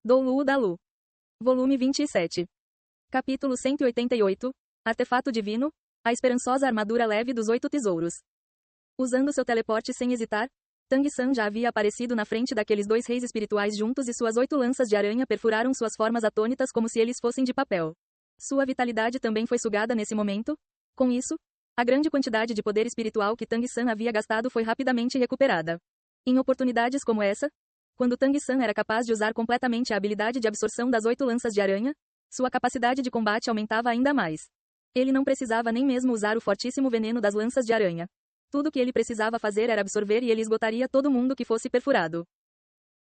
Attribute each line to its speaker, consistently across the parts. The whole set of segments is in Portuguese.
Speaker 1: Do Lu da Lu. Volume 27. Capítulo 188. Artefato Divino. A esperançosa armadura leve dos 8 tesouros. Usando seu teleporte sem hesitar, Tang San já havia aparecido na frente daqueles 2 reis espirituais juntos e suas 8 lanças de aranha perfuraram suas formas atônitas como se eles fossem de papel. Sua vitalidade também foi sugada nesse momento. Com isso, a grande quantidade de poder espiritual que Tang San havia gastado foi rapidamente recuperada. Em oportunidades como essa, quando Tang San era capaz de usar completamente a habilidade de absorção das 8 lanças de aranha, sua capacidade de combate aumentava ainda mais. Ele não precisava nem mesmo usar o fortíssimo veneno das lanças de aranha. Tudo que ele precisava fazer era absorver e ele esgotaria todo mundo que fosse perfurado.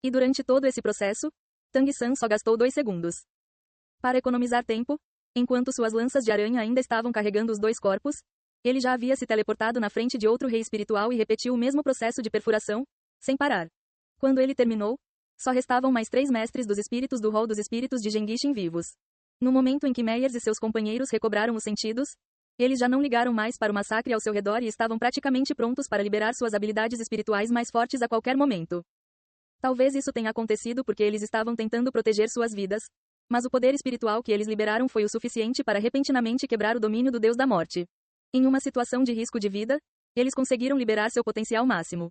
Speaker 1: E durante todo esse processo, Tang San só gastou 2 segundos. Para economizar tempo, enquanto suas lanças de aranha ainda estavam carregando os 2 corpos, ele já havia se teleportado na frente de outro rei espiritual e repetiu o mesmo processo de perfuração, sem parar. Quando ele terminou, só restavam mais 3 mestres dos espíritos do rol dos espíritos de Gengishin vivos. No momento em que Meyers e seus companheiros recobraram os sentidos, eles já não ligaram mais para o massacre ao seu redor e estavam praticamente prontos para liberar suas habilidades espirituais mais fortes a qualquer momento. Talvez isso tenha acontecido porque eles estavam tentando proteger suas vidas, mas o poder espiritual que eles liberaram foi o suficiente para repentinamente quebrar o domínio do Deus da Morte. Em uma situação de risco de vida, eles conseguiram liberar seu potencial máximo.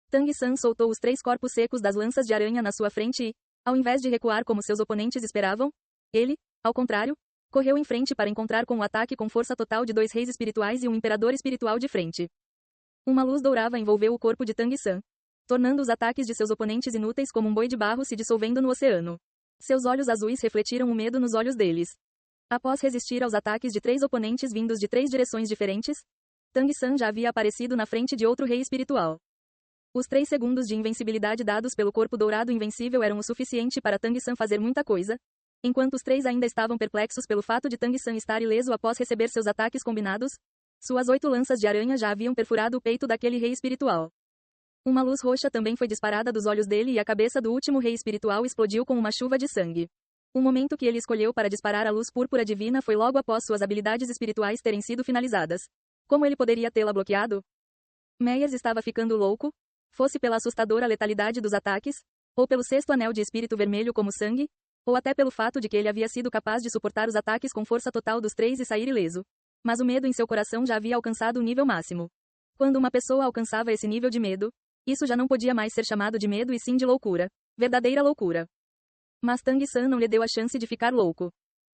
Speaker 1: Tang San soltou os 3 corpos secos das lanças de aranha na sua frente e, ao invés de recuar como seus oponentes esperavam, ele, ao contrário, correu em frente para encontrar com o ataque com força total de 2 reis espirituais e um imperador espiritual de frente. Uma luz dourava envolveu o corpo de Tang San, tornando os ataques de seus oponentes inúteis como um boi de barro se dissolvendo no oceano. Seus olhos azuis refletiram o medo nos olhos deles. Após resistir aos ataques de 3 oponentes vindos de 3 direções diferentes, Tang San já havia aparecido na frente de outro rei espiritual. Os 3 segundos de invencibilidade dados pelo corpo dourado invencível eram o suficiente para Tang San fazer muita coisa, enquanto os 3 ainda estavam perplexos pelo fato de Tang San estar ileso após receber seus ataques combinados, suas 8 lanças de aranha já haviam perfurado o peito daquele rei espiritual. Uma luz roxa também foi disparada dos olhos dele e a cabeça do último rei espiritual explodiu com uma chuva de sangue. O momento que ele escolheu para disparar a luz púrpura divina foi logo após suas habilidades espirituais terem sido finalizadas. Como ele poderia tê-la bloqueado? Meyers estava ficando louco, fosse pela assustadora letalidade dos ataques, ou pelo 6º anel de espírito vermelho como sangue, ou até pelo fato de que ele havia sido capaz de suportar os ataques com força total dos 3 e sair ileso. Mas o medo em seu coração já havia alcançado o nível máximo. Quando uma pessoa alcançava esse nível de medo, isso já não podia mais ser chamado de medo e sim de loucura. Verdadeira loucura. Mas Tang San não lhe deu a chance de ficar louco.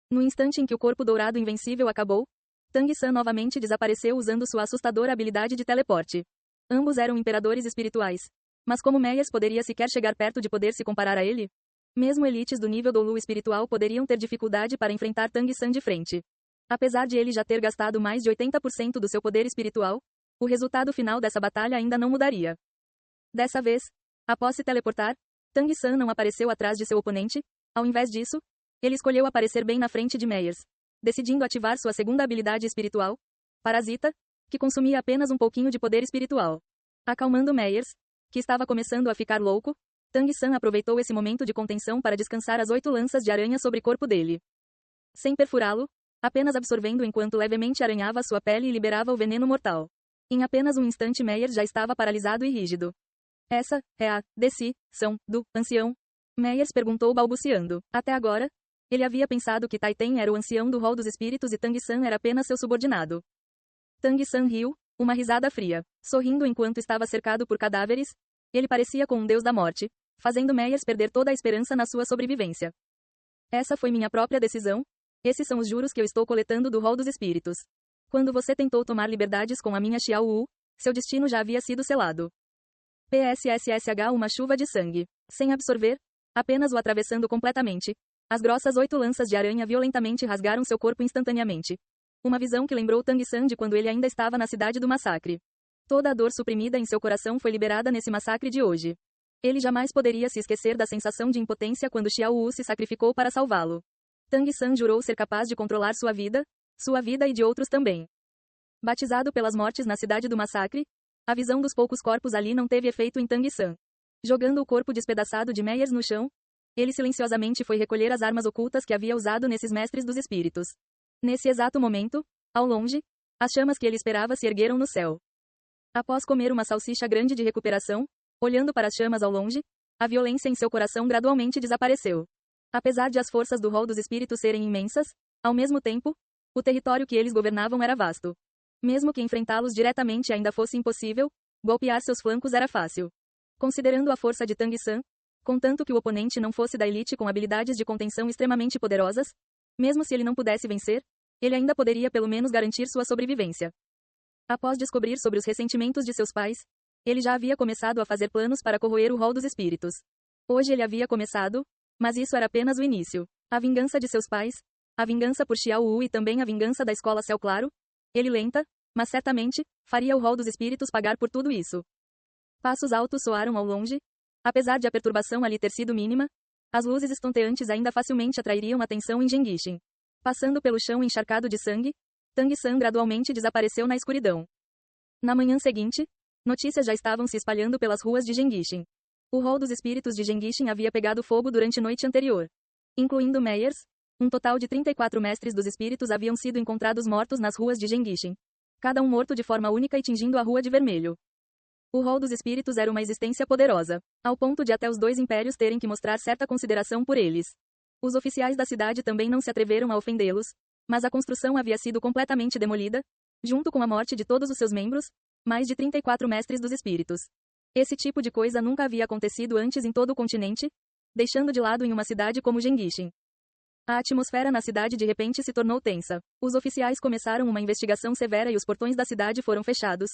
Speaker 1: No instante em que o corpo dourado invencível acabou, Tang San novamente desapareceu usando sua assustadora habilidade de teleporte. Ambos eram imperadores espirituais. Mas como Meyers poderia sequer chegar perto de poder se comparar a ele? Mesmo elites do nível do Lu espiritual poderiam ter dificuldade para enfrentar Tang San de frente. Apesar de ele já ter gastado mais de 80% do seu poder espiritual, o resultado final dessa batalha ainda não mudaria. Dessa vez, após se teleportar, Tang San não apareceu atrás de seu oponente. Ao invés disso, ele escolheu aparecer bem na frente de Meyers, decidindo ativar sua segunda habilidade espiritual, Parasita, que consumia apenas um pouquinho de poder espiritual. Acalmando Meyers, que estava começando a ficar louco, Tang San aproveitou esse momento de contenção para descansar as 8 lanças de aranha sobre o corpo dele. Sem perfurá-lo, apenas absorvendo enquanto levemente arranhava sua pele e liberava o veneno mortal. Em apenas um instante Meyers já estava paralisado e rígido. Essa é a decisão do ancião? Meyers perguntou balbuciando. Até agora, ele havia pensado que Taiten era o ancião do rol dos espíritos e Tang San era apenas seu subordinado. Tang San riu, uma risada fria. Sorrindo enquanto estava cercado por cadáveres, ele parecia com um deus da morte, fazendo Meyers perder toda a esperança na sua sobrevivência. Essa foi minha própria decisão. Esses são os juros que eu estou coletando do rol dos espíritos. Quando você tentou tomar liberdades com a minha Xiao Wu, seu destino já havia sido selado. PSSSH uma chuva de sangue. Sem absorver, apenas o atravessando completamente, as grossas 8 lanças de aranha violentamente rasgaram seu corpo instantaneamente. Uma visão que lembrou Tang San de quando ele ainda estava na cidade do massacre. Toda a dor suprimida em seu coração foi liberada nesse massacre de hoje. Ele jamais poderia se esquecer da sensação de impotência quando Xiao Wu se sacrificou para salvá-lo. Tang San jurou ser capaz de controlar sua vida e de outros também. Batizado pelas mortes na cidade do massacre, a visão dos poucos corpos ali não teve efeito em Tang San. Jogando o corpo despedaçado de Meyers no chão, ele silenciosamente foi recolher as armas ocultas que havia usado nesses mestres dos espíritos. Nesse exato momento, ao longe, as chamas que ele esperava se ergueram no céu. Após comer uma salsicha grande de recuperação, olhando para as chamas ao longe, a violência em seu coração gradualmente desapareceu. Apesar de as forças do rol dos espíritos serem imensas, ao mesmo tempo, o território que eles governavam era vasto. Mesmo que enfrentá-los diretamente ainda fosse impossível, golpear seus flancos era fácil. Considerando a força de Tang San, contanto que o oponente não fosse da elite com habilidades de contenção extremamente poderosas, mesmo se ele não pudesse vencer, ele ainda poderia pelo menos garantir sua sobrevivência. Após descobrir sobre os ressentimentos de seus pais, ele já havia começado a fazer planos para corroer o rol dos espíritos. Hoje ele havia começado, mas isso era apenas o início. A vingança de seus pais, a vingança por Xiao Wu e também a vingança da escola Céu Claro, ele lenta, mas certamente, faria o rol dos espíritos pagar por tudo isso. Passos altos soaram ao longe. Apesar de a perturbação ali ter sido mínima, as luzes estonteantes ainda facilmente atrairiam atenção em Gengishin. Passando pelo chão encharcado de sangue, Tang San gradualmente desapareceu na escuridão. Na manhã seguinte, notícias já estavam se espalhando pelas ruas de Gengishin. O rol dos espíritos de Gengishin havia pegado fogo durante a noite anterior. Incluindo Meyers, um total de 34 mestres dos espíritos haviam sido encontrados mortos nas ruas de Gengishin. Cada um morto de forma única e tingindo a rua de vermelho. O rol dos espíritos era uma existência poderosa, ao ponto de até os dois impérios terem que mostrar certa consideração por eles. Os oficiais da cidade também não se atreveram a ofendê-los, mas a construção havia sido completamente demolida, junto com a morte de todos os seus membros, mais de 34 mestres dos espíritos. Esse tipo de coisa nunca havia acontecido antes em todo o continente, deixando de lado em uma cidade como Gengishin. A atmosfera na cidade de repente se tornou tensa. Os oficiais começaram uma investigação severa e os portões da cidade foram fechados,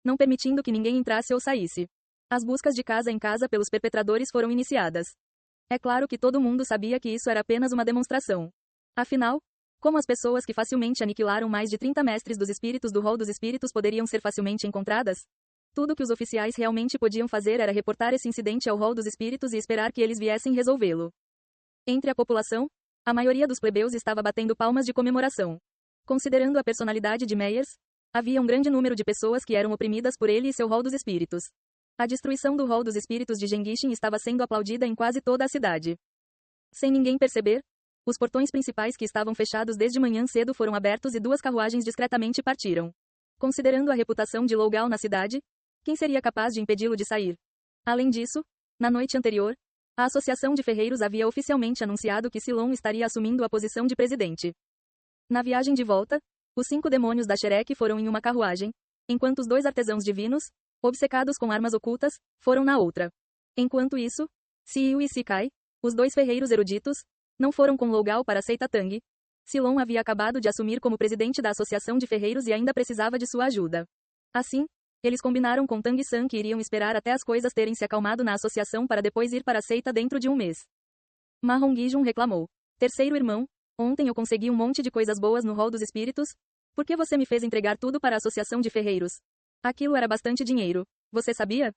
Speaker 1: não permitindo que ninguém entrasse ou saísse. As buscas de casa em casa pelos perpetradores foram iniciadas. É claro que todo mundo sabia que isso era apenas uma demonstração. Afinal, como as pessoas que facilmente aniquilaram mais de 30 mestres dos espíritos do rol dos espíritos poderiam ser facilmente encontradas? Tudo que os oficiais realmente podiam fazer era reportar esse incidente ao rol dos espíritos e esperar que eles viessem resolvê-lo. Entre a população, a maioria dos plebeus estava batendo palmas de comemoração. Considerando a personalidade de Meyers, havia um grande número de pessoas que eram oprimidas por ele e seu rol dos espíritos. A destruição do rol dos espíritos de Gengishin estava sendo aplaudida em quase toda a cidade. Sem ninguém perceber, os portões principais que estavam fechados desde manhã cedo foram abertos e duas carruagens discretamente partiram. Considerando a reputação de Lou Gao na cidade, quem seria capaz de impedi-lo de sair? Além disso, na noite anterior, a Associação de Ferreiros havia oficialmente anunciado que Silon estaria assumindo a posição de presidente. Na viagem de volta, os 5 demônios da Shrek foram em uma carruagem, enquanto os 2 artesãos divinos, obcecados com armas ocultas, foram na outra. Enquanto isso, Siyu e Sikai, os 2 ferreiros eruditos, não foram com Lou Gao para a seita Tang. Silon havia acabado de assumir como presidente da Associação de Ferreiros e ainda precisava de sua ajuda. Assim, eles combinaram com Tang San que iriam esperar até as coisas terem se acalmado na associação para depois ir para a seita dentro de um mês. Ma Hongijun reclamou. Terceiro irmão, ontem eu consegui um monte de coisas boas no rol dos espíritos. Por que você me fez entregar tudo para a associação de ferreiros? Aquilo era bastante dinheiro. Você sabia?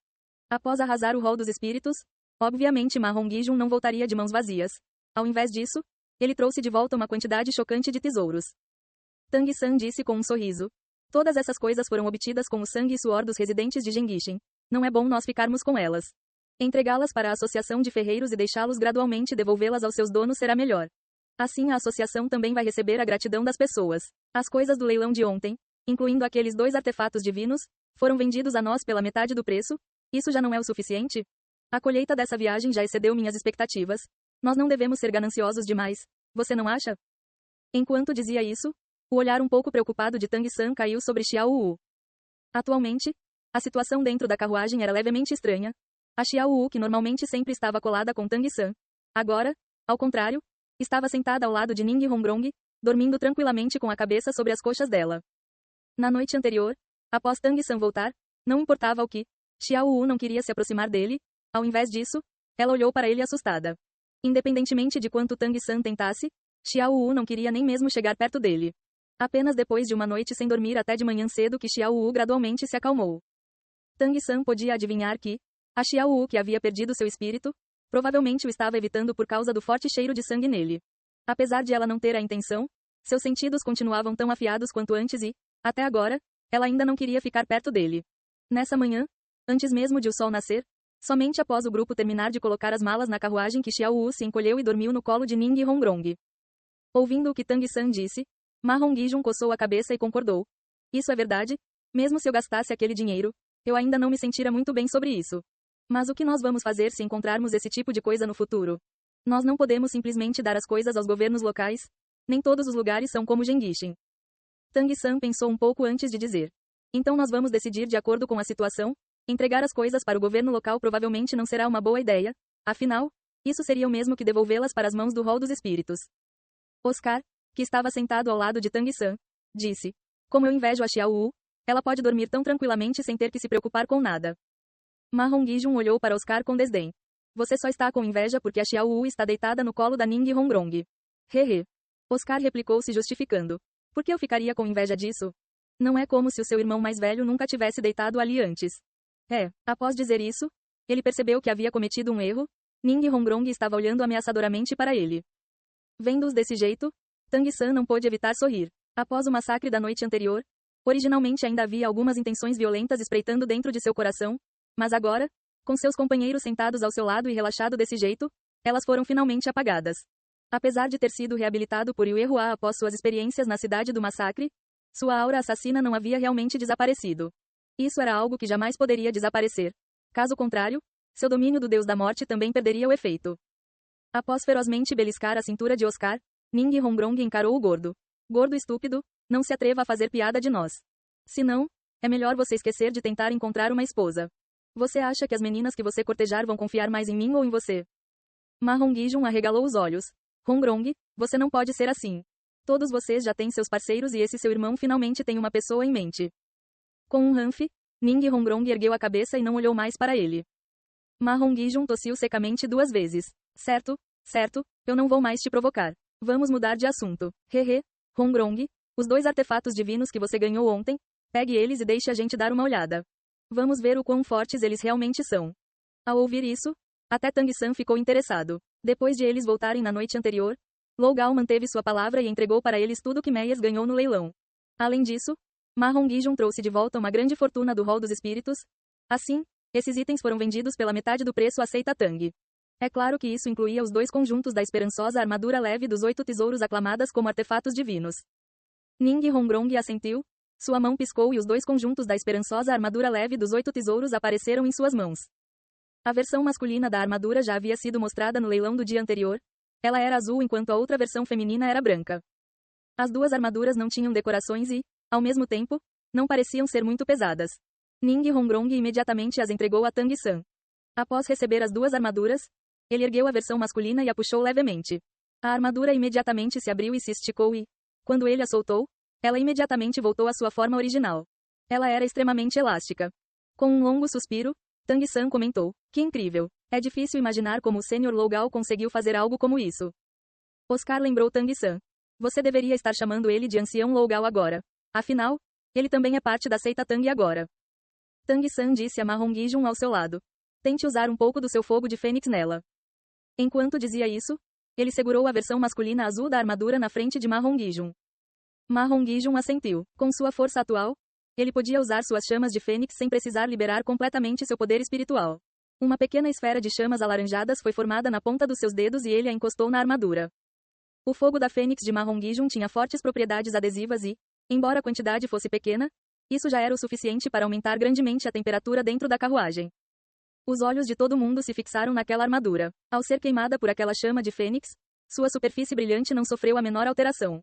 Speaker 1: Após arrasar o rol dos espíritos, obviamente Ma Hongijun não voltaria de mãos vazias. Ao invés disso, ele trouxe de volta uma quantidade chocante de tesouros. Tang San disse com um sorriso. Todas essas coisas foram obtidas com o sangue e suor dos residentes de Gengishin. Não é bom nós ficarmos com elas. Entregá-las para a associação de ferreiros e deixá-los gradualmente devolvê-las aos seus donos será melhor. Assim a associação também vai receber a gratidão das pessoas. As coisas do leilão de ontem, incluindo aqueles 2 artefatos divinos, foram vendidos a nós pela metade do preço. Isso já não é o suficiente? A colheita dessa viagem já excedeu minhas expectativas. Nós não devemos ser gananciosos demais. Você não acha? Enquanto dizia isso, o olhar um pouco preocupado de Tang San caiu sobre Xiao Wu. Atualmente, a situação dentro da carruagem era levemente estranha. A Xiao Wu, que normalmente sempre estava colada com Tang San, agora, ao contrário, estava sentada ao lado de Ning Hongrong, dormindo tranquilamente com a cabeça sobre as coxas dela. Na noite anterior, após Tang San voltar, não importava o que, Xiao Wu não queria se aproximar dele. Ao invés disso, ela olhou para ele assustada. Independentemente de quanto Tang San tentasse, Xiao Wu não queria nem mesmo chegar perto dele. Apenas depois de uma noite sem dormir até de manhã cedo que Xiao Wu gradualmente se acalmou. Tang San podia adivinhar que a Xiao Wu que havia perdido seu espírito, provavelmente o estava evitando por causa do forte cheiro de sangue nele. Apesar de ela não ter a intenção, seus sentidos continuavam tão afiados quanto antes e, até agora, ela ainda não queria ficar perto dele. Nessa manhã, antes mesmo de o sol nascer, somente após o grupo terminar de colocar as malas na carruagem que Xiao Wu se encolheu e dormiu no colo de Ning Hongrong. Ouvindo o que Tang San disse, Ma Hongijun coçou a cabeça e concordou. Isso é verdade? Mesmo se eu gastasse aquele dinheiro, eu ainda não me sentira muito bem sobre isso. Mas o que nós vamos fazer se encontrarmos esse tipo de coisa no futuro? Nós não podemos simplesmente dar as coisas aos governos locais. Nem todos os lugares são como Gengishin. Tang San pensou um pouco antes de dizer. Então nós vamos decidir de acordo com a situação. Entregar as coisas para o governo local provavelmente não será uma boa ideia. Afinal, isso seria o mesmo que devolvê-las para as mãos do Hall dos Espíritos. Oscar, que estava sentado ao lado de Tang San, disse. Como eu invejo a Xiao Wu, ela pode dormir tão tranquilamente sem ter que se preocupar com nada. Ma Hongijun olhou para Oscar com desdém. Você só está com inveja porque a Xiao Wu está deitada no colo da Ning Hongrong. Hehe. Oscar replicou se justificando. Por que eu ficaria com inveja disso? Não é como se o seu irmão mais velho nunca tivesse deitado ali antes. Após dizer isso, ele percebeu que havia cometido um erro. Ning Hongrong estava olhando ameaçadoramente para ele. Vendo-os desse jeito, Tang San não pôde evitar sorrir. Após o massacre da noite anterior, originalmente ainda havia algumas intenções violentas espreitando dentro de seu coração, mas agora, com seus companheiros sentados ao seu lado e relaxado desse jeito, elas foram finalmente apagadas. Apesar de ter sido reabilitado por Yue Hua após suas experiências na cidade do massacre, sua aura assassina não havia realmente desaparecido. Isso era algo que jamais poderia desaparecer. Caso contrário, seu domínio do Deus da Morte também perderia o efeito. Após ferozmente beliscar a cintura de Oscar, Ning Hongrong encarou o gordo. Gordo estúpido, não se atreva a fazer piada de nós. Se não, é melhor você esquecer de tentar encontrar uma esposa. Você acha que as meninas que você cortejar vão confiar mais em mim ou em você? Ma Hongijun arregalou os olhos. Hongrong, você não pode ser assim. Todos vocês já têm seus parceiros e esse seu irmão finalmente tem uma pessoa em mente. Com um ranfe, Ning Hongrong ergueu a cabeça e não olhou mais para ele. Ma Hongijun tossiu secamente 2 vezes. Certo, eu não vou mais te provocar. Vamos mudar de assunto. Hehe. Hongrong, os 2 artefatos divinos que você ganhou ontem, pegue eles e deixe a gente dar uma olhada. Vamos ver o quão fortes eles realmente são. Ao ouvir isso, até Tang San ficou interessado. Depois de eles voltarem na noite anterior, Lou Gao manteve sua palavra e entregou para eles tudo que Meias ganhou no leilão. Além disso, Ma Hongijun trouxe de volta uma grande fortuna do Hall dos Espíritos. Assim, esses itens foram vendidos pela metade do preço aceita a Tang. É claro que isso incluía os 2 conjuntos da esperançosa armadura leve dos 8 tesouros aclamadas como artefatos divinos. Ning Hongrong assentiu, sua mão piscou e os 2 conjuntos da esperançosa armadura leve dos 8 tesouros apareceram em suas mãos. A versão masculina da armadura já havia sido mostrada no leilão do dia anterior. Ela era azul enquanto a outra versão feminina era branca. As 2 armaduras não tinham decorações e, ao mesmo tempo, não pareciam ser muito pesadas. Ning Hongrong imediatamente as entregou a Tang San. Após receber as 2 armaduras, ele ergueu a versão masculina e a puxou levemente. A armadura imediatamente se abriu e se esticou e, quando ele a soltou, ela imediatamente voltou à sua forma original. Ela era extremamente elástica. Com um longo suspiro, Tang San comentou, que incrível. É difícil imaginar como o Sr. Lou Gao conseguiu fazer algo como isso. Oscar lembrou Tang San. Você deveria estar chamando ele de Ancião Lou Gao agora. Afinal, ele também é parte da seita Tang agora. Tang San disse a Ma Hongijun ao seu lado. Tente usar um pouco do seu fogo de fênix nela. Enquanto dizia isso, ele segurou a versão masculina azul da armadura na frente de Ma Hongijun. Ma Hongijun assentiu. Com sua força atual, ele podia usar suas chamas de fênix sem precisar liberar completamente seu poder espiritual. Uma pequena esfera de chamas alaranjadas foi formada na ponta dos seus dedos e ele a encostou na armadura. O fogo da fênix de Ma Hongijun tinha fortes propriedades adesivas e, embora a quantidade fosse pequena, isso já era o suficiente para aumentar grandemente a temperatura dentro da carruagem. Os olhos de todo mundo se fixaram naquela armadura. Ao ser queimada por aquela chama de fênix, sua superfície brilhante não sofreu a menor alteração.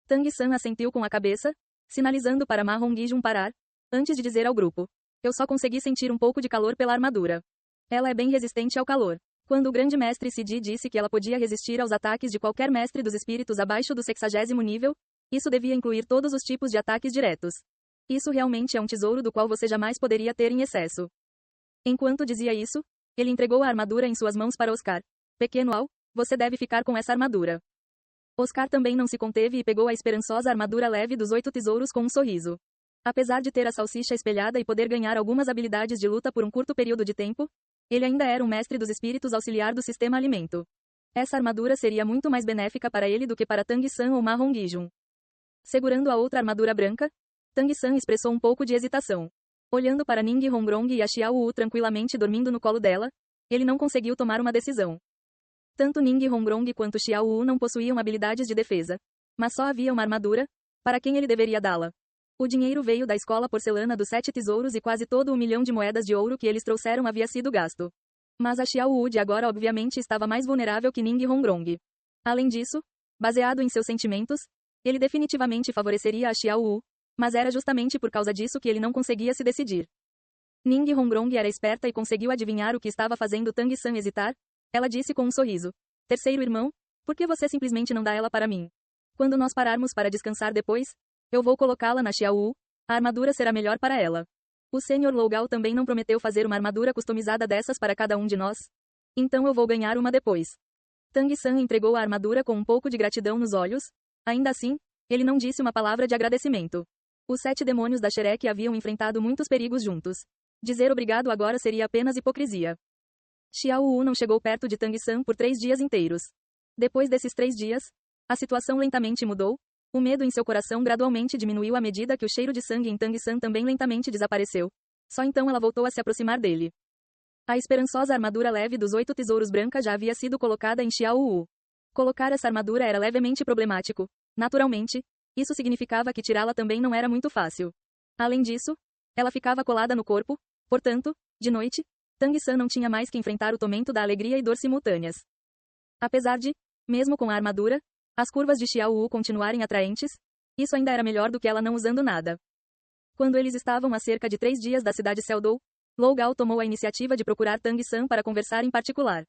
Speaker 1: Tang San assentiu com a cabeça, sinalizando para Ma Hongijun parar, antes de dizer ao grupo. Eu só consegui sentir um pouco de calor pela armadura. Ela é bem resistente ao calor. Quando o grande mestre Sidi disse que ela podia resistir aos ataques de qualquer mestre dos espíritos abaixo do 60º nível, isso devia incluir todos os tipos de ataques diretos. Isso realmente é um tesouro do qual você jamais poderia ter em excesso. Enquanto dizia isso, ele entregou a armadura em suas mãos para Oscar. Pequeno Al, você deve ficar com essa armadura. Oscar também não se conteve e pegou a esperançosa armadura leve dos 8 tesouros com um sorriso. Apesar de ter a salsicha espelhada e poder ganhar algumas habilidades de luta por um curto período de tempo, ele ainda era um mestre dos espíritos auxiliar do sistema alimento. Essa armadura seria muito mais benéfica para ele do que para Tang San ou Ma Hongijun. Segurando a outra armadura branca, Tang San expressou um pouco de hesitação. Olhando para Ning Hongrong e a Xiao Wu tranquilamente dormindo no colo dela, ele não conseguiu tomar uma decisão. Tanto Ning Hongrong quanto Xiao Wu não possuíam habilidades de defesa. Mas só havia uma armadura, para quem ele deveria dá-la. O dinheiro veio da escola porcelana dos 7 tesouros e quase todo o 1.000.000 de moedas de ouro que eles trouxeram havia sido gasto. Mas a Xiao Wu de agora obviamente estava mais vulnerável que Ning Hongrong. Além disso, baseado em seus sentimentos, ele definitivamente favoreceria a Xiao Wu, mas era justamente por causa disso que ele não conseguia se decidir. Ning Hongrong era esperta e conseguiu adivinhar o que estava fazendo Tang San hesitar. Ela disse com um sorriso: terceiro irmão, por que você simplesmente não dá ela para mim? Quando nós pararmos para descansar depois, eu vou colocá-la na Xiao Wu, a armadura será melhor para ela. O Sr. Logal também não prometeu fazer uma armadura customizada dessas para cada um de nós? Então eu vou ganhar uma depois. Tang San entregou a armadura com um pouco de gratidão nos olhos. Ainda assim, ele não disse uma palavra de agradecimento. Os 7 demônios da Shrek haviam enfrentado muitos perigos juntos. Dizer obrigado agora seria apenas hipocrisia. Xiao Wu não chegou perto de Tang San por 3 dias inteiros. Depois desses 3 dias, a situação lentamente mudou. O medo em seu coração gradualmente diminuiu à medida que o cheiro de sangue em Tang San também lentamente desapareceu. Só então ela voltou a se aproximar dele. A esperançosa armadura leve dos 8 tesouros branca já havia sido colocada em Xiao Wu. Colocar essa armadura era levemente problemático. Naturalmente, isso significava que tirá-la também não era muito fácil. Além disso, ela ficava colada no corpo, portanto, de noite, Tang San não tinha mais que enfrentar o tormento da alegria e dor simultâneas. Apesar de, mesmo com a armadura, as curvas de Xiao Wu continuarem atraentes, isso ainda era melhor do que ela não usando nada. Quando eles estavam a cerca de 3 dias da cidade Seldou, Lou Gao tomou a iniciativa de procurar Tang San para conversar em particular.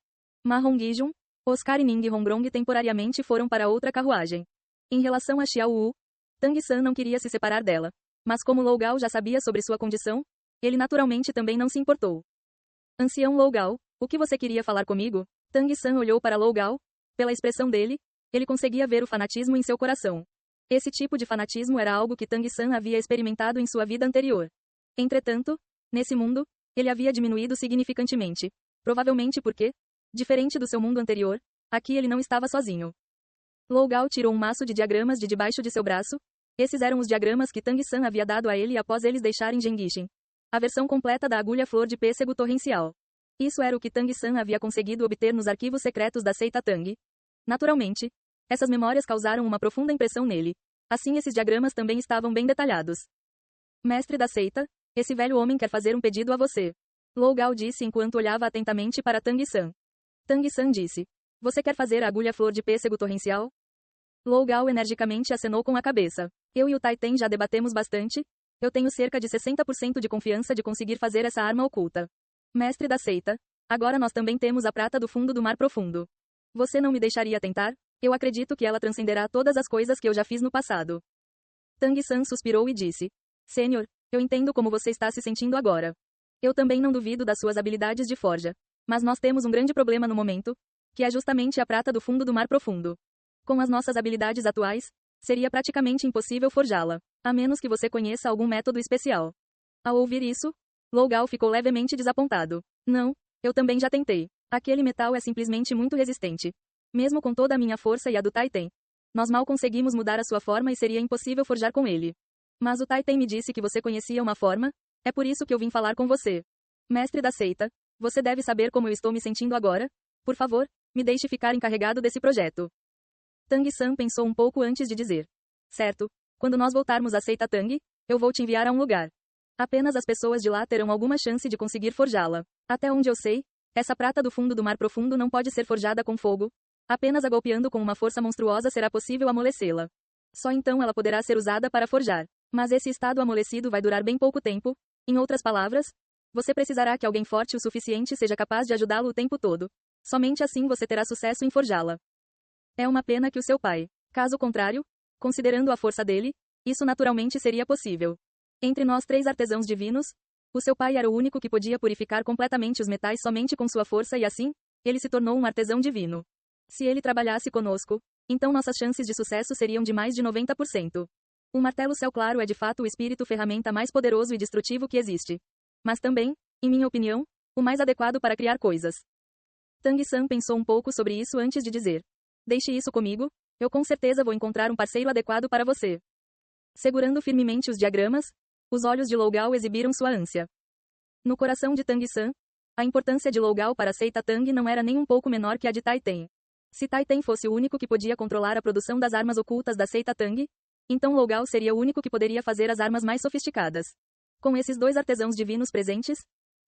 Speaker 1: Ma Hongjun, Oscar e Ning Hongrong temporariamente foram para outra carruagem. Em relação a Xiao Wu, Tang San não queria se separar dela, mas como Lou Gao já sabia sobre sua condição, ele naturalmente também não se importou. Ancião Lou Gao, o que você queria falar comigo? Tang San olhou para Lou Gao. Pela expressão dele, ele conseguia ver o fanatismo em seu coração. Esse tipo de fanatismo era algo que Tang San havia experimentado em sua vida anterior. Entretanto, nesse mundo, ele havia diminuído significantemente. Provavelmente porque, diferente do seu mundo anterior, aqui ele não estava sozinho. Lou Gao tirou um maço de diagramas de debaixo de seu braço. Esses eram os diagramas que Tang San havia dado a ele após eles deixarem Gengishin. A versão completa da agulha flor de pêssego torrencial. Isso era o que Tang San havia conseguido obter nos arquivos secretos da seita Tang. Naturalmente, essas memórias causaram uma profunda impressão nele. Assim esses diagramas também estavam bem detalhados. Mestre da seita, esse velho homem quer fazer um pedido a você. Lou Gao disse enquanto olhava atentamente para Tang San. Tang San disse: você quer fazer a agulha flor de pêssego torrencial? Lou Gao energicamente acenou com a cabeça. Eu e o Tai Ten já debatemos bastante. Eu tenho cerca de 60% de confiança de conseguir fazer essa arma oculta. Mestre da seita, agora nós também temos a prata do fundo do mar profundo. Você não me deixaria tentar? Eu acredito que ela transcenderá todas as coisas que eu já fiz no passado. Tang San suspirou e disse: Senhor, eu entendo como você está se sentindo agora. Eu também não duvido das suas habilidades de forja. Mas nós temos um grande problema no momento, que é justamente a prata do fundo do mar profundo. Com as nossas habilidades atuais, seria praticamente impossível forjá-la, a menos que você conheça algum método especial. Ao ouvir isso, Lou Gao ficou levemente desapontado. Não, eu também já tentei. Aquele metal é simplesmente muito resistente. Mesmo com toda a minha força e a do Tai Ten. Nós mal conseguimos mudar a sua forma e seria impossível forjar com ele. Mas o Tai Ten me disse que você conhecia uma forma, é por isso que eu vim falar com você. Mestre da seita, você deve saber como eu estou me sentindo agora? Por favor, me deixe ficar encarregado desse projeto. Tang San pensou um pouco antes de dizer. Certo, quando nós voltarmos à seita Tang, eu vou te enviar a um lugar. Apenas as pessoas de lá terão alguma chance de conseguir forjá-la. Até onde eu sei, essa prata do fundo do mar profundo não pode ser forjada com fogo. Apenas a golpeando com uma força monstruosa será possível amolecê-la. Só então ela poderá ser usada para forjar. Mas esse estado amolecido vai durar bem pouco tempo. Em outras palavras, você precisará que alguém forte o suficiente seja capaz de ajudá-lo o tempo todo. Somente assim você terá sucesso em forjá-la. É uma pena que o seu pai. Caso contrário, considerando a força dele, isso naturalmente seria possível. Entre nós 3 artesãos divinos, o seu pai era o único que podia purificar completamente os metais somente com sua força e assim, ele se tornou um artesão divino. Se ele trabalhasse conosco, então nossas chances de sucesso seriam de mais de 90%. O martelo céu claro é de fato o espírito ferramenta mais poderoso e destrutivo que existe. Mas também, em minha opinião, o mais adequado para criar coisas. Tang San pensou um pouco sobre isso antes de dizer. Deixe isso comigo, eu com certeza vou encontrar um parceiro adequado para você. Segurando firmemente os diagramas, os olhos de Lou Gao exibiram sua ânsia. No coração de Tang San, a importância de Lou Gao para a seita Tang não era nem um pouco menor que a de Tai Ten. Se Tai Ten fosse o único que podia controlar a produção das armas ocultas da seita Tang, então Lou Gao seria o único que poderia fazer as armas mais sofisticadas. Com esses 2 artesãos divinos presentes,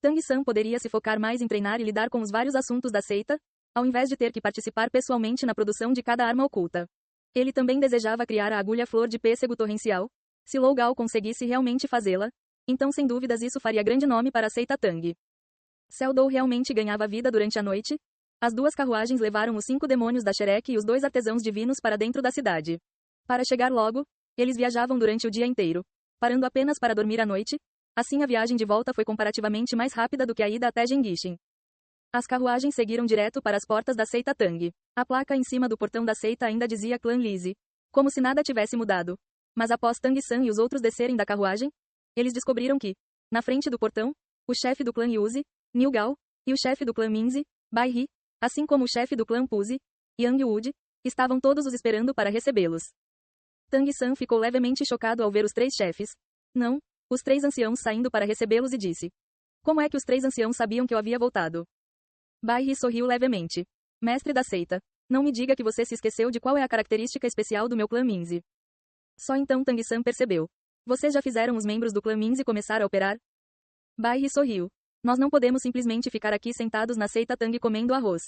Speaker 1: Tang San poderia se focar mais em treinar e lidar com os vários assuntos da seita, ao invés de ter que participar pessoalmente na produção de cada arma oculta. Ele também desejava criar a agulha flor de pêssego torrencial. Se Lou Gao conseguisse realmente fazê-la, então sem dúvidas isso faria grande nome para a seita Tang. Seldou realmente ganhava vida durante a noite. As duas carruagens levaram os 5 demônios da Shrek e os 2 artesãos divinos para dentro da cidade. Para chegar logo, eles viajavam durante o dia inteiro, parando apenas para dormir à noite. Assim a viagem de volta foi comparativamente mais rápida do que a ida até Gengishin. As carruagens seguiram direto para as portas da seita Tang. A placa em cima do portão da seita ainda dizia Clã Lise, como se nada tivesse mudado. Mas após Tang San e os outros descerem da carruagem, eles descobriram que, na frente do portão, o chefe do clã Yuzi, Niu Gao, e o chefe do clã Minzi, Bai He, assim como o chefe do clã Puzi, Yang Wood, estavam todos os esperando para recebê-los. Tang San ficou levemente chocado ao ver os 3 chefes. Não, os 3 anciãos saindo para recebê-los e disse: como é que os 3 anciãos sabiam que eu havia voltado? Bai He sorriu levemente. Mestre da seita, não me diga que você se esqueceu de qual é a característica especial do meu clã Minzi. Só então Tang San percebeu. Vocês já fizeram os membros do clã Minzi começar a operar? Bai He sorriu. Nós não podemos simplesmente ficar aqui sentados na seita Tang comendo arroz.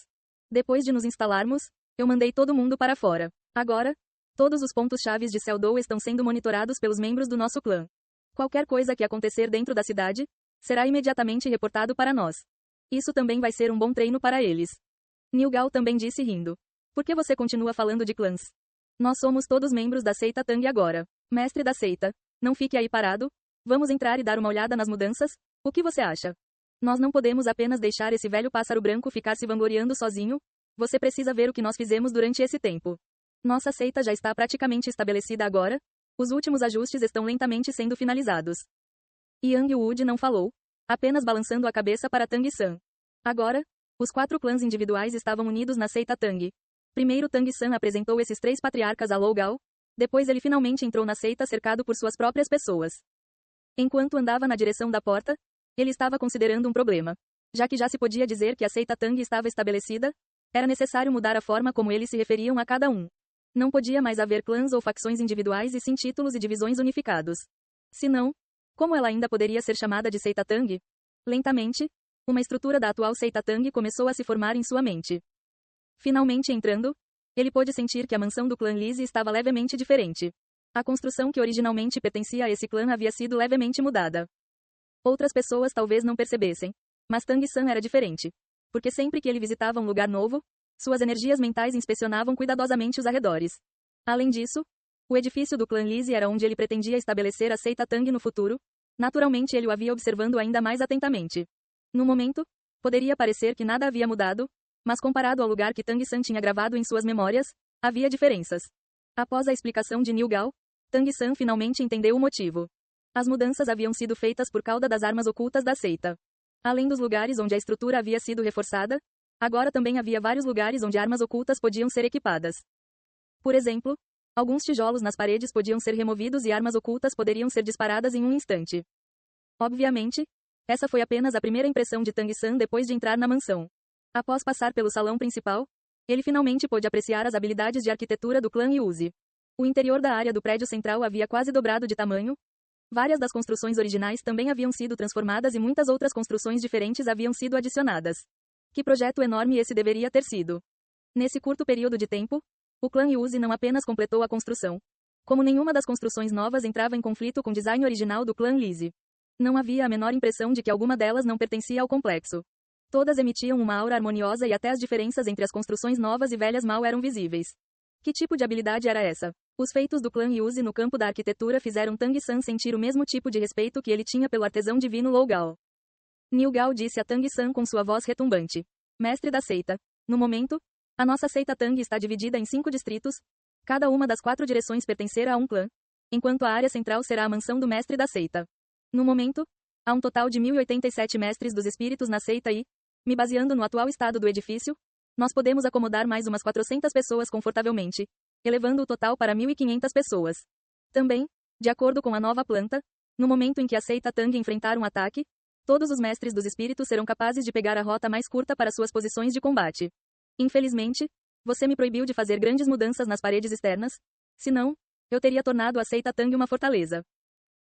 Speaker 1: Depois de nos instalarmos, eu mandei todo mundo para fora. Agora, todos os pontos chaves de Seldou estão sendo monitorados pelos membros do nosso clã. Qualquer coisa que acontecer dentro da cidade, será imediatamente reportado para nós. Isso também vai ser um bom treino para eles. Niu Gao também disse rindo. Por que você continua falando de clãs? Nós somos todos membros da seita Tang agora. Mestre da seita, não fique aí parado. Vamos entrar e dar uma olhada nas mudanças? O que você acha? Nós não podemos apenas deixar esse velho pássaro branco ficar se vangloriando sozinho. Você precisa ver o que nós fizemos durante esse tempo. Nossa seita já está praticamente estabelecida agora. Os últimos ajustes estão lentamente sendo finalizados. Yang Wood não falou, apenas balançando a cabeça para Tang San. Agora, os 4 clãs individuais estavam unidos na seita Tang. Primeiro Tang San apresentou esses 3 patriarcas a Lou Gao. Depois ele finalmente entrou na seita cercado por suas próprias pessoas. Enquanto andava na direção da porta, ele estava considerando um problema. Já que já se podia dizer que a seita Tang estava estabelecida, era necessário mudar a forma como eles se referiam a cada um. Não podia mais haver clãs ou facções individuais e sim títulos e divisões unificados. Se não, como ela ainda poderia ser chamada de seita Tang? Lentamente, uma estrutura da atual seita Tang começou a se formar em sua mente. Finalmente entrando, ele pôde sentir que a mansão do clã Lise estava levemente diferente. A construção que originalmente pertencia a esse clã havia sido levemente mudada. Outras pessoas talvez não percebessem, mas Tang San era diferente. Porque sempre que ele visitava um lugar novo, suas energias mentais inspecionavam cuidadosamente os arredores. Além disso, o edifício do clã Lise era onde ele pretendia estabelecer a seita Tang no futuro. Naturalmente ele o havia observando ainda mais atentamente. No momento, poderia parecer que nada havia mudado, mas comparado ao lugar que Tang San tinha gravado em suas memórias, havia diferenças. Após a explicação de Niu Gao, Tang San finalmente entendeu o motivo. As mudanças haviam sido feitas por causa das armas ocultas da seita. Além dos lugares onde a estrutura havia sido reforçada, agora também havia vários lugares onde armas ocultas podiam ser equipadas. Por exemplo, alguns tijolos nas paredes podiam ser removidos e armas ocultas poderiam ser disparadas em um instante. Obviamente, essa foi apenas a primeira impressão de Tang San depois de entrar na mansão. Após passar pelo salão principal, ele finalmente pôde apreciar as habilidades de arquitetura do clã Yuzi. O interior da área do prédio central havia quase dobrado de tamanho. Várias das construções originais também haviam sido transformadas e muitas outras construções diferentes haviam sido adicionadas. Que projeto enorme esse deveria ter sido! Nesse curto período de tempo, o clã Yuzi não apenas completou a construção, como nenhuma das construções novas entrava em conflito com o design original do clã Lise. Não havia a menor impressão de que alguma delas não pertencia ao complexo. Todas emitiam uma aura harmoniosa e até as diferenças entre as construções novas e velhas mal eram visíveis. Que tipo de habilidade era essa? Os feitos do clã Yuzi no campo da arquitetura fizeram Tang San sentir o mesmo tipo de respeito que ele tinha pelo artesão divino Lou Gao. Niu Gao disse a Tang San com sua voz retumbante. Mestre da seita. No momento, a nossa seita Tang está dividida em 5 distritos. Cada uma das 4 direções pertencerá a um clã, enquanto a área central será a mansão do mestre da seita. No momento, há um total de 1087 mestres dos espíritos na seita e, me baseando no atual estado do edifício, nós podemos acomodar mais umas 400 pessoas confortavelmente, elevando o total para 1500 pessoas. Também, de acordo com a nova planta, no momento em que a seita Tang enfrentar um ataque, todos os mestres dos espíritos serão capazes de pegar a rota mais curta para suas posições de combate. Infelizmente, você me proibiu de fazer grandes mudanças nas paredes externas, senão, eu teria tornado a seita Tang uma fortaleza.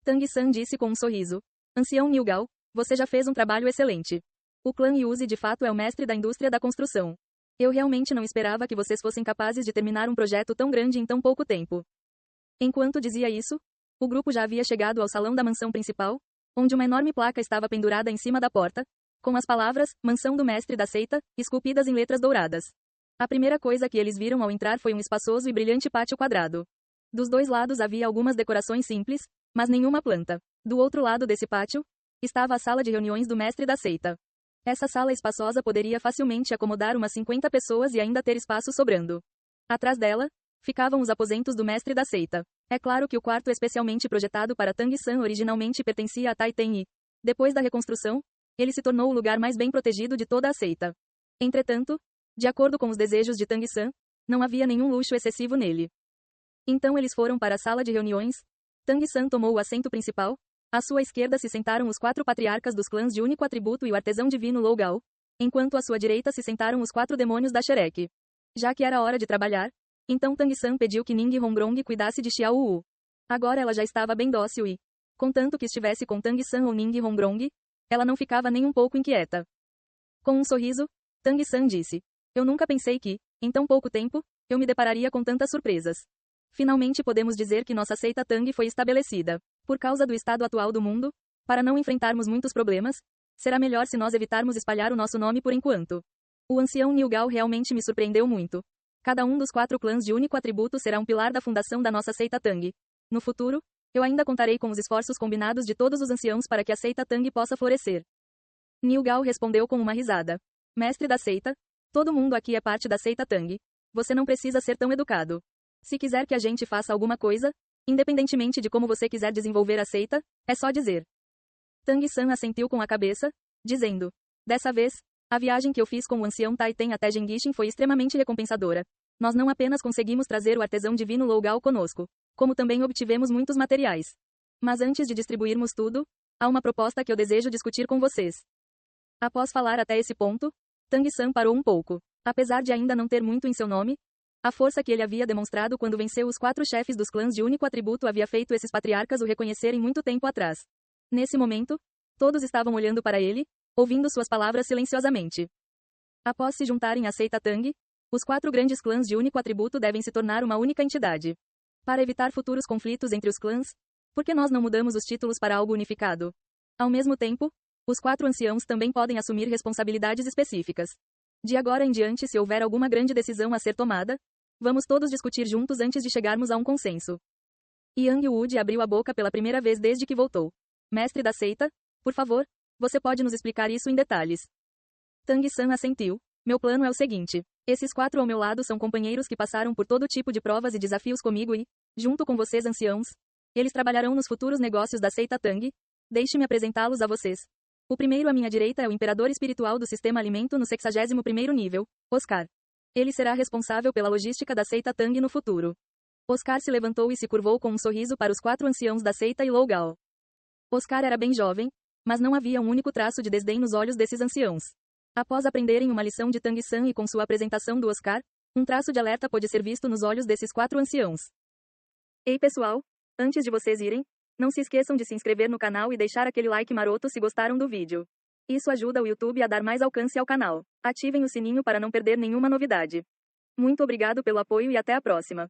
Speaker 1: Tang San disse com um sorriso. Ancião Niu Gao, Você já fez um trabalho excelente. O clã Yuzi de fato é o mestre da indústria da construção. Eu realmente não esperava que vocês fossem capazes de terminar um projeto tão grande em tão pouco tempo. Enquanto dizia isso, o grupo já havia chegado ao salão da mansão principal, onde uma enorme placa estava pendurada em cima da porta, com as palavras, Mansão do Mestre da Seita, esculpidas em letras douradas. A primeira coisa que eles viram ao entrar foi um espaçoso e brilhante pátio quadrado. Dos dois lados havia algumas decorações simples, mas nenhuma planta. Do outro lado desse pátio, estava a sala de reuniões do Mestre da Seita. Essa sala espaçosa poderia facilmente acomodar umas 50 pessoas e ainda ter espaço sobrando. Atrás dela, ficavam os aposentos do Mestre da Seita. É claro que o quarto especialmente projetado para Tang-san originalmente pertencia a Taiten e, depois da reconstrução, ele se tornou o lugar mais bem protegido de toda a seita. Entretanto, de acordo com os desejos de Tang-san, não havia nenhum luxo excessivo nele. Então eles foram para a sala de reuniões. Tang-san tomou o assento principal. À sua esquerda se sentaram os 4 patriarcas dos clãs de único atributo e o artesão divino Lou-Gao, enquanto à sua direita se sentaram os 4 demônios da Shrek. Já que era hora de trabalhar, então Tang-san pediu que Ning Hongrong cuidasse de Xiao Wu. Agora ela já estava bem dócil e, contanto que estivesse com Tang-san ou Ning Hongrong, ela não ficava nem um pouco inquieta. Com um sorriso, Tang-san disse: Eu nunca pensei que, em tão pouco tempo, eu me depararia com tantas surpresas. Finalmente podemos dizer que nossa seita Tang foi estabelecida. Por causa do estado atual do mundo, para não enfrentarmos muitos problemas, será melhor se nós evitarmos espalhar o nosso nome por enquanto. O ancião Nilgao realmente me surpreendeu muito. Cada um dos 4 clãs de único atributo será um pilar da fundação da nossa seita Tang. No futuro, eu ainda contarei com os esforços combinados de todos os anciãos para que a seita Tang possa florescer. Nilgao respondeu com uma risada. Mestre da seita, todo mundo aqui é parte da seita Tang. Você não precisa ser tão educado. Se quiser que a gente faça alguma coisa, independentemente de como você quiser desenvolver a seita, é só dizer. Tang-san assentiu com a cabeça, dizendo: Dessa vez, a viagem que eu fiz com o ancião Taiten até Gengishin foi extremamente recompensadora. Nós não apenas conseguimos trazer o artesão divino Lou-Gao conosco, como também obtivemos muitos materiais. Mas antes de distribuirmos tudo, há uma proposta que eu desejo discutir com vocês. Após falar até esse ponto, Tang-san parou um pouco. Apesar de ainda não ter muito em seu nome, a força que ele havia demonstrado quando venceu os 4 chefes dos clãs de único atributo havia feito esses patriarcas o reconhecerem muito tempo atrás. Nesse momento, todos estavam olhando para ele, ouvindo suas palavras silenciosamente. Após se juntarem à seita Tang, os 4 grandes clãs de único atributo devem se tornar uma única entidade. Para evitar futuros conflitos entre os clãs, por que nós não mudamos os títulos para algo unificado? Ao mesmo tempo, os 4 anciãos também podem assumir responsabilidades específicas. De agora em diante, se houver alguma grande decisão a ser tomada, vamos todos discutir juntos antes de chegarmos a um consenso. Yang Wood abriu a boca pela primeira vez desde que voltou. Mestre da seita, por favor, você pode nos explicar isso em detalhes. Tang-san assentiu. Meu plano é o seguinte. Esses 4 ao meu lado são companheiros que passaram por todo tipo de provas e desafios comigo e, junto com vocês anciãos, eles trabalharão nos futuros negócios da seita Tang. Deixe-me apresentá-los a vocês. O primeiro à minha direita é o imperador espiritual do sistema alimento no 61º nível, Oscar. Ele será responsável pela logística da seita Tang no futuro. Oscar se levantou e se curvou com um sorriso para os 4 anciãos da seita e Lou-Gao. Oscar era bem jovem, mas não havia um único traço de desdém nos olhos desses anciãos. Após aprenderem uma lição de Tang-san e com sua apresentação do Oscar, um traço de alerta pôde ser visto nos olhos desses 4 anciãos. Ei pessoal, antes de vocês irem, não se esqueçam de se inscrever no canal e deixar aquele like maroto se gostaram do vídeo. Isso ajuda o YouTube a dar mais alcance ao canal. Ativem o sininho para não perder nenhuma novidade. Muito obrigado pelo apoio e até a próxima.